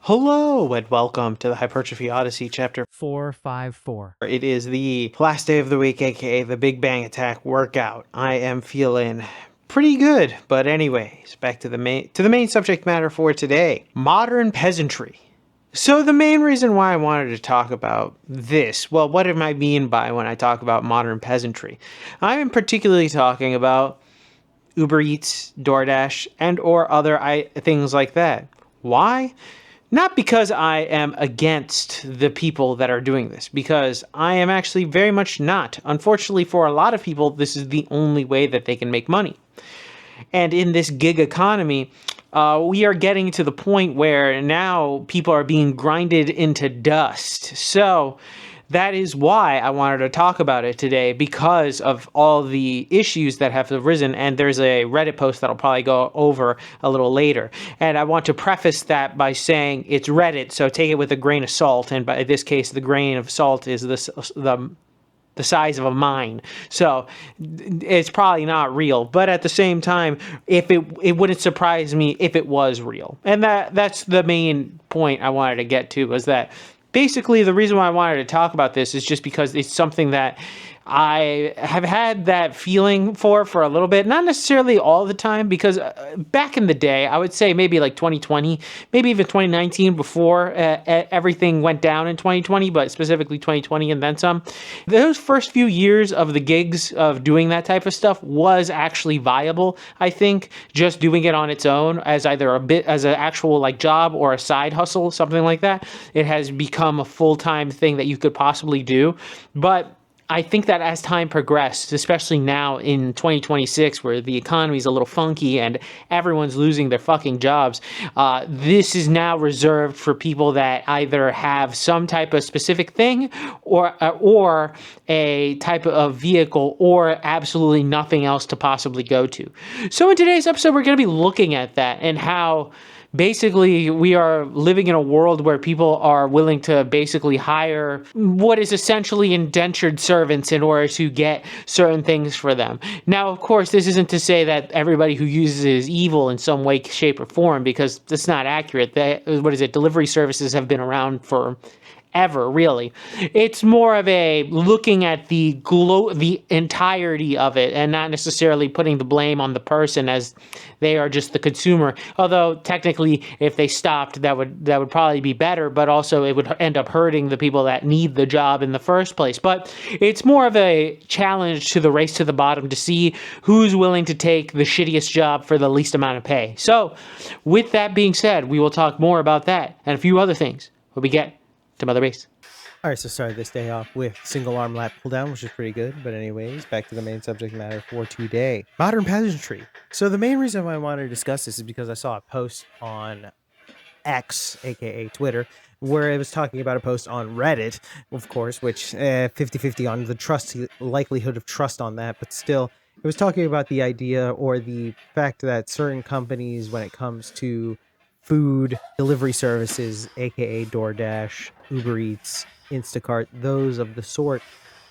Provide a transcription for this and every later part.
Hello and welcome to the Hypertrophy Odyssey chapter 454. It is the last day of the week, aka the Big Bang Attack workout. I am feeling pretty good, but anyways, back to the main subject matter for today. Modern peasantry. So the main reason why I wanted to talk about this, well, what am I mean by when I talk about modern peasantry? I'm particularly talking about Uber Eats, DoorDash, and or other things like that. Why? Not because I am against the people that are doing this, because I am actually very much not. Unfortunately, for a lot of people, this is the only way that they can make money. And in this gig economy, we are getting to the point where now people are being grinded into dust. So that is why I wanted to talk about it today, because of all the issues that have arisen. And there's a Reddit post that I'll probably go over a little later. And I want to preface that by saying it's Reddit, so take it with a grain of salt. And by this case, the grain of salt is the size of a mine. So it's probably not real. But at the same time, if it wouldn't surprise me if it was real. And that's the main point I wanted to get to, was that basically the reason why I wanted to talk about this is just because it's something that I have had that feeling for a little bit, not necessarily all the time, because back in the day, I would say maybe like 2020, maybe even 2019, before everything went down in 2020, but specifically 2020 and then some. Those first few years of the gigs of doing that type of stuff was actually viable. I think just doing it on its own as either as an actual like job or a side hustle, something like that, it has become a full-time thing that you could possibly do. But I think that as time progressed, especially now in 2026, where the economy is a little funky and everyone's losing their fucking jobs, this is now reserved for people that either have some type of specific thing or a type of vehicle or absolutely nothing else to possibly go to. So in today's episode, we're going to be looking at that and how basically we are living in a world where people are willing to basically hire what is essentially indentured servants in order to get certain things for them. Now, of course, this isn't to say that everybody who uses it is evil in some way, shape, or form, because that's not accurate. Delivery services have been around for ever, really. It's more of a looking at the entirety of it, and not necessarily putting the blame on the person as they are just the consumer. Although technically, if they stopped, that would probably be better, but also it would end up hurting the people that need the job in the first place. But it's more of a challenge to the race to the bottom to see who's willing to take the shittiest job for the least amount of pay. So with that being said, we will talk more about that and a few other things when we get to Mother Base. All right, so started this day off with single arm lat pull down, which is pretty good. But anyways, back to the main subject matter for today. Modern peasantry. So the main reason why I wanted to discuss this is because I saw a post on X, aka Twitter, where it was talking about a post on Reddit, of course, which 50-50 on the likelihood of trust on that, but still, it was talking about the idea or the fact that certain companies, when it comes to food delivery services, aka DoorDash, Uber Eats, Instacart, those of the sort,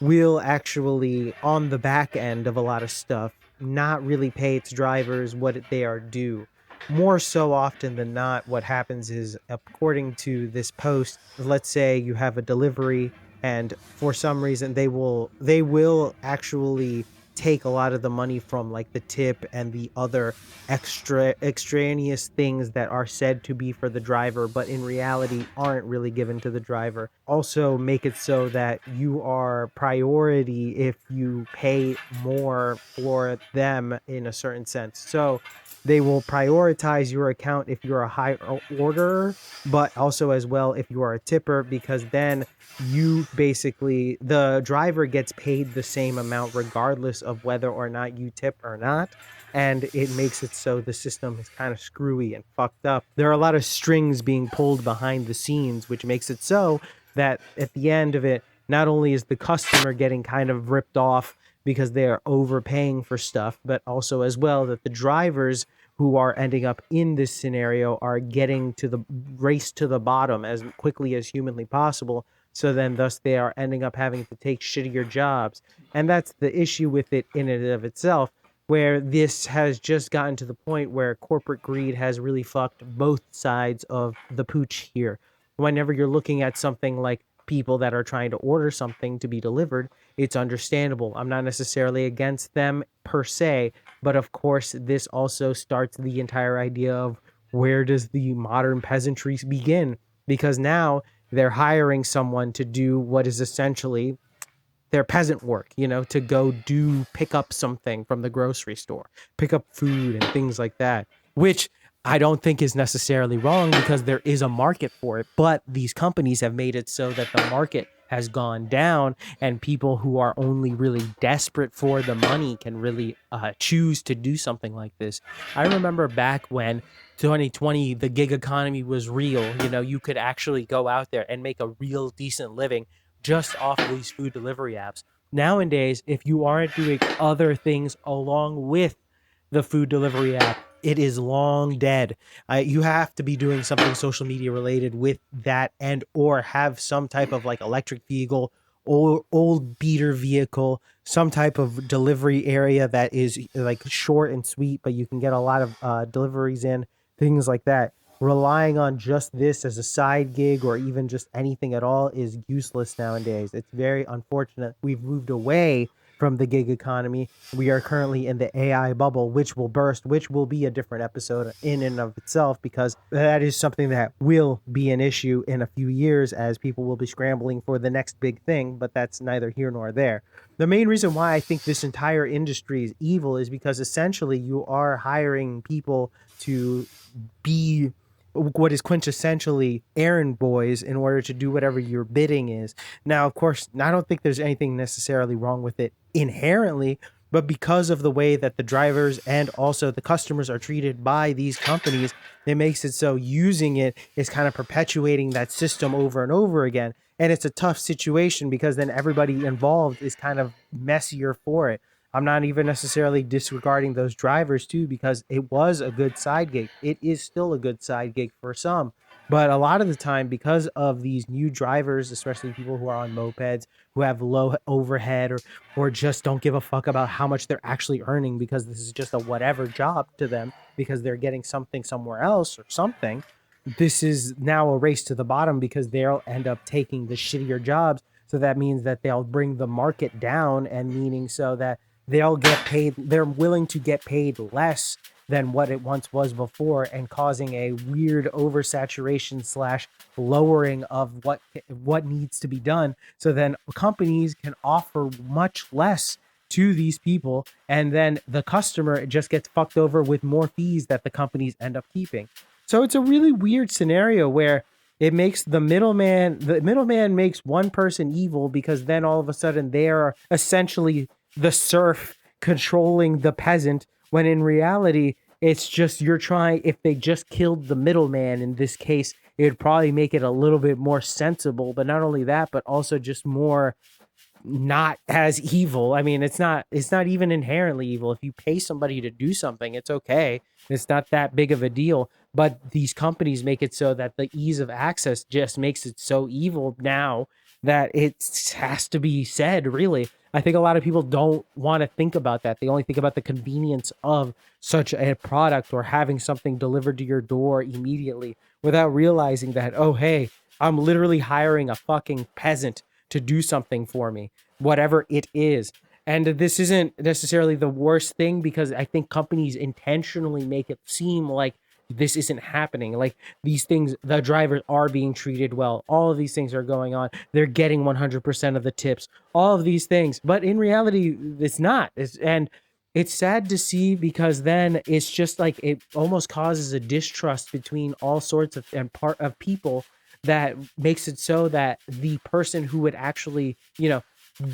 will actually, on the back end of a lot of stuff, not really pay its drivers what they are due. More so often than not, what happens is, according to this post, let's say you have a delivery and for some reason they will actually take a lot of the money from like the tip and the other extraneous things that are said to be for the driver, but in reality aren't really given to the driver. Also make it so that you are priority if you pay more for them in a certain sense. So they will prioritize your account if you're a high orderer, but also as well if you are a tipper, because then you basically, the driver gets paid the same amount regardless of whether or not you tip or not. And it makes it so the system is kind of screwy and fucked up. There are a lot of strings being pulled behind the scenes, which makes it so that at the end of it, not only is the customer getting kind of ripped off because they are overpaying for stuff, but also as well that the drivers who are ending up in this scenario are getting to the race to the bottom as quickly as humanly possible. So then thus they are ending up having to take shittier jobs. And that's the issue with it in and of itself. where this has just gotten to the point where corporate greed has really fucked both sides of the pooch here. Whenever you're looking at something like people that are trying to order something to be delivered, it's understandable. I'm not necessarily against them per se, but of course, this also starts the entire idea of where does the modern peasantry begin? Because now they're hiring someone to do what is essentially their peasant work, to go do pick up something from the grocery store, pick up food and things like that, which I don't think is necessarily wrong because there is a market for it. But these companies have made it so that the market has gone down and people who are only really desperate for the money can really choose to do something like this. I remember back when 2020, the gig economy was real. You could actually go out there and make a real decent living just off of these food delivery apps. Nowadays, if you aren't doing other things along with the food delivery app, it is long dead. You have to be doing something social media related with that, and or have some type of like electric vehicle or old beater vehicle, some type of delivery area that is like short and sweet, but you can get a lot of deliveries in, things like that. Relying on just this as a side gig or even just anything at all is useless nowadays. It's very unfortunate. We've moved away from the gig economy. We are currently in the AI bubble, which will burst, which will be a different episode in and of itself, because that is something that will be an issue in a few years as people will be scrambling for the next big thing, but that's neither here nor there. The main reason why I think this entire industry is evil is because essentially you are hiring people to be what is quintessentially errand boys in order to do whatever your bidding is. Now, of course, I don't think there's anything necessarily wrong with it inherently, but because of the way that the drivers and also the customers are treated by these companies, it makes it so using it is kind of perpetuating that system over and over again. And it's a tough situation because then everybody involved is kind of messier for it. I'm not even necessarily disregarding those drivers too, because it was a good side gig. It is still a good side gig for some. But a lot of the time, because of these new drivers, especially people who are on mopeds, who have low overhead or just don't give a fuck about how much they're actually earning because this is just a whatever job to them because they're getting something somewhere else or something. This is now a race to the bottom because they'll end up taking the shittier jobs. So that means that they'll bring the market down, and meaning so that they'll get paid, they're willing to get paid less than what it once was before, and causing a weird oversaturation slash lowering of what needs to be done. So then companies can offer much less to these people, and then the customer just gets fucked over with more fees that the companies end up keeping. So it's a really weird scenario where it makes the middleman makes one person evil because then all of a sudden they are essentially the serf controlling the peasant, when in reality it's just you're trying, if they just killed the middleman in this case, it would probably make it a little bit more sensible. But not only that, but also just more not as evil. I mean, it's not even inherently evil. If you pay somebody to do something, it's okay. It's not that big of a deal. But these companies make it so that the ease of access just makes it so evil now that it has to be said, really. I think a lot of people don't want to think about that. They only think about the convenience of such a product or having something delivered to your door immediately without realizing that, oh, hey, I'm literally hiring a fucking peasant to do something for me, whatever it is. And this isn't necessarily the worst thing because I think companies intentionally make it seem like this isn't happening. Like these things, the drivers are being treated well. All of these things are going on. They're getting 100% of the tips, all of these things. But in reality, it's not. And it's sad to see because then it's just like it almost causes a distrust between all sorts of and part of people that makes it so that the person who would actually,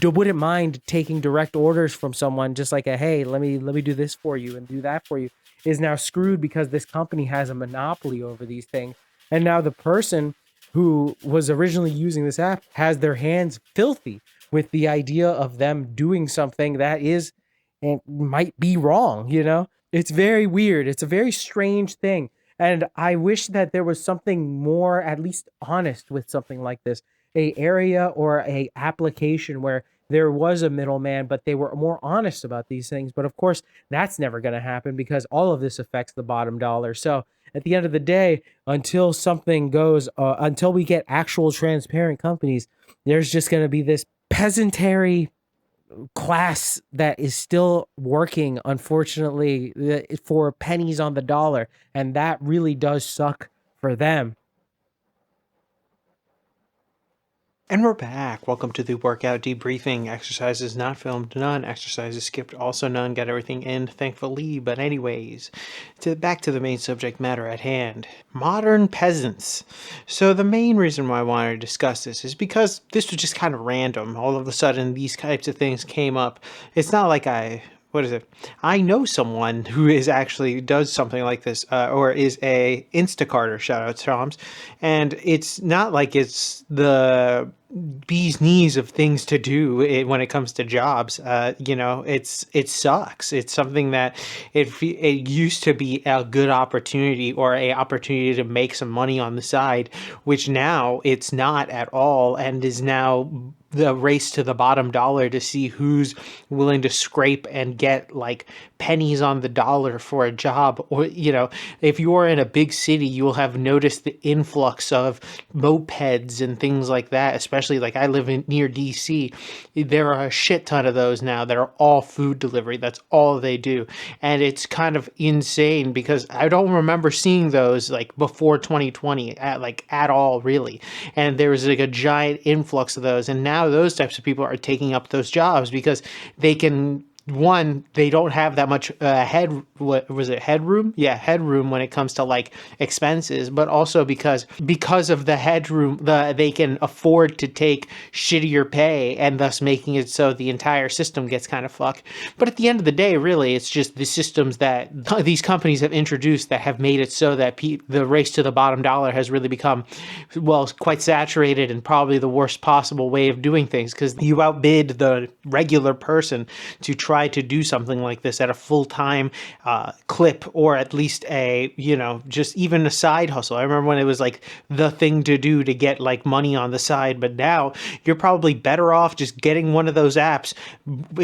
wouldn't mind taking direct orders from someone, just like a hey, let me do this for you and do that for you, is now screwed because this company has a monopoly over these things. And now the person who was originally using this app has their hands filthy with the idea of them doing something that is and might be wrong. It's very weird. It's a very strange thing. And I wish that there was something more, at least honest with something like this, a area or a application where there was a middleman, but they were more honest about these things. But of course, that's never going to happen because all of this affects the bottom dollar. So at the end of the day, until something goes, until we get actual transparent companies, there's just going to be this peasantry class that is still working, unfortunately, for pennies on the dollar. And that really does suck for them. And we're back. Welcome to the workout debriefing. Exercises not filmed, none. Exercises skipped, also none. Got everything in, thankfully. But anyways, back to the main subject matter at hand. Modern peasants. So the main reason why I wanted to discuss this is because this was just kind of random. All of a sudden, these types of things came up. It's not like I know someone who is actually does something like this, or is a Instacarter, shout out Toms. And it's not like it's the bee's knees of things to do when it comes to jobs. It sucks. It's something that it used to be a good opportunity or a opportunity to make some money on the side, which now it's not at all, and is now the race to the bottom dollar to see who's willing to scrape and get like pennies on the dollar for a job. Or, if you're in a big city, you'll have noticed the influx of mopeds and things like that, especially like I live near DC. There are a shit ton of those now that are all food delivery. That's all they do. And it's kind of insane because I don't remember seeing those like before 2020 at all, really. And there was like a giant influx of those. And now those types of people are taking up those jobs because they can, one, they don't have that much headroom? Yeah, headroom when it comes to like expenses, but also because of the headroom, they can afford to take shittier pay, and thus making it so the entire system gets kind of fucked. But at the end of the day, really, it's just the systems that these companies have introduced that have made it so that the race to the bottom dollar has really become, well, quite saturated and probably the worst possible way of doing things, because you outbid the regular person to try to do something like this at a full-time clip, or at least just even a side hustle. I remember when it was like the thing to do to get like money on the side, but now you're probably better off just getting one of those apps,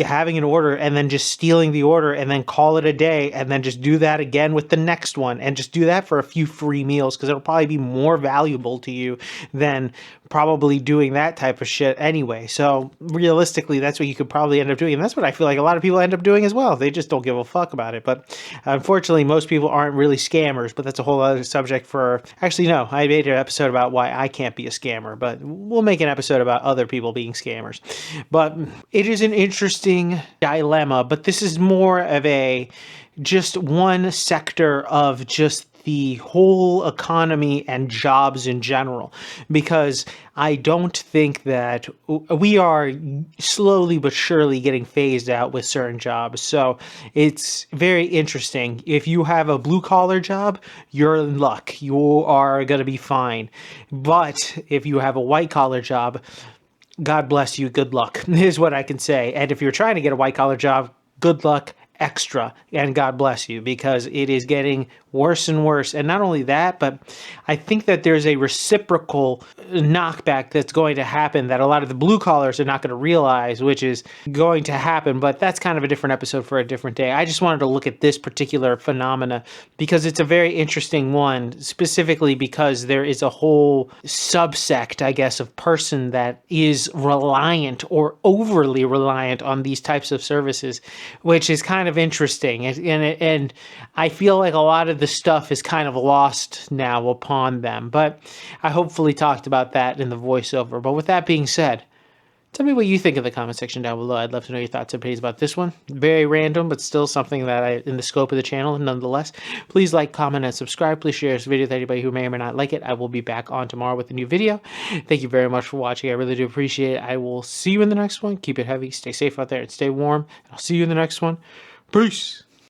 having an order, and then just stealing the order, and then call it a day, and then just do that again with the next one, and just do that for a few free meals, because it'll probably be more valuable to you than probably doing that type of shit anyway. So realistically, that's what you could probably end up doing. And that's what I feel like a lot of people end up doing as well. They just don't give a fuck about it. But unfortunately, most people aren't really scammers, but that's a whole other subject for, actually, no, I made an episode about why I can't be a scammer, but we'll make an episode about other people being scammers. But it is an interesting dilemma, but this is more of just one sector of just the whole economy and jobs in general, because I don't think that we are slowly but surely getting phased out with certain jobs. So it's very interesting. If you have a blue collar job, you're in luck. You are going to be fine. But if you have a white collar job, God bless you, good luck, is what I can say. And if you're trying to get a white collar job, good luck extra, and God bless you, because it is getting worse and worse. And not only that, but I think that there's a reciprocal knockback that's going to happen that a lot of the blue collars are not going to realize, which is going to happen. But that's kind of a different episode for a different day. I just wanted to look at this particular phenomena because it's a very interesting one, specifically because there is a whole subsect, I guess, of person that is reliant or overly reliant on these types of services, which is kind of interesting. And I feel like a lot of the stuff is kind of lost now upon them. But I hopefully talked about that in the voiceover. But with that being said, tell me what you think in the comment section down below. I'd love to know your thoughts and opinions about this one. Very random, but still something that in the scope of the channel, nonetheless. Please like, comment, and subscribe. Please share this video with anybody who may or may not like it. I will be back on tomorrow with a new video. Thank you very much for watching. I really do appreciate it. I will see you in the next one. Keep it heavy. Stay safe out there and stay warm. I'll see you in the next one. Peace.